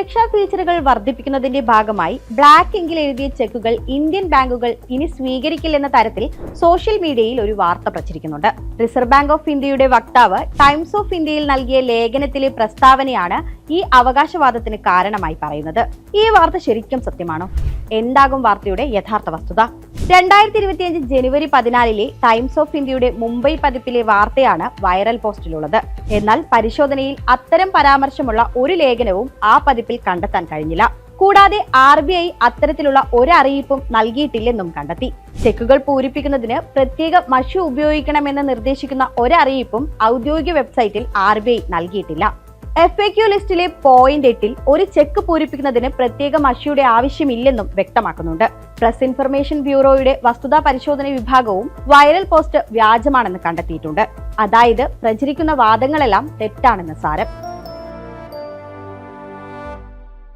സുരക്ഷാ ഫീച്ചറുകൾ വർദ്ധിപ്പിക്കുന്നതിന്റെ ഭാഗമായി ബ്ലാക്ക് ഇങ്കിൽ എഴുതിയ ചെക്കുകൾ ഇന്ത്യൻ ബാങ്കുകൾ ഇനി സ്വീകരിക്കില്ലെന്ന തരത്തിൽ സോഷ്യൽ മീഡിയയിൽ ഒരു വാർത്ത പ്രചരിക്കുന്നുണ്ട്. റിസർവ് ബാങ്ക് ഓഫ് ഇന്ത്യയുടെ വക്താവ് ടൈംസ് ഓഫ് ഇന്ത്യയിൽ നൽകിയ ലേഖനത്തിലെ പ്രസ്താവനയാണ് ഈ അവകാശവാദത്തിന് കാരണമായി പറയുന്നത്. ഈ വാർത്ത ശരിക്കും സത്യമാണോ? എന്താകും വാർത്തയുടെ യഥാർത്ഥ വസ്തുത? 2025 ജനുവരി 14 ടൈംസ് ഓഫ് ഇന്ത്യയുടെ മുംബൈ പതിപ്പിലെ വാർത്തയാണ് വൈറൽ പോസ്റ്റിലുള്ളത്. എന്നാൽ പരിശോധനയിൽ അത്തരം പരാമർശമുള്ള ഒരു ലേഖനവും ആ പതിപ്പിൽ കണ്ടെത്താൻ കഴിഞ്ഞില്ല. കൂടാതെ RBI അത്തരത്തിലുള്ള ഒരു അറിയിപ്പും നൽകിയിട്ടില്ലെന്നും കണ്ടെത്തി. ചെക്കുകൾ പൂരിപ്പിക്കുന്നതിന് പ്രത്യേക മഷി ഉപയോഗിക്കണമെന്ന് നിർദ്ദേശിക്കുന്ന ഒരു അറിയിപ്പും ഔദ്യോഗിക വെബ്സൈറ്റിൽ RBI നൽകിയിട്ടില്ല. FAQ ലിസ്റ്റിലെ പോയിന്റ് 8 ഒരു ചെക്ക് പൂരിപ്പിക്കുന്നതിന് പ്രത്യേക മഷിയുടെ ആവശ്യമില്ലെന്നും വ്യക്തമാക്കുന്നുണ്ട്. പ്രസ് ഇൻഫർമേഷൻ ബ്യൂറോയുടെ വസ്തുതാ പരിശോധന വിഭാഗവും വൈറൽ പോസ്റ്റ് വ്യാജമാണെന്ന് കണ്ടെത്തിയിട്ടുണ്ട്. അതായത് പ്രചരിക്കുന്ന വാദങ്ങളെല്ലാം തെറ്റാണെന്ന് സാരം.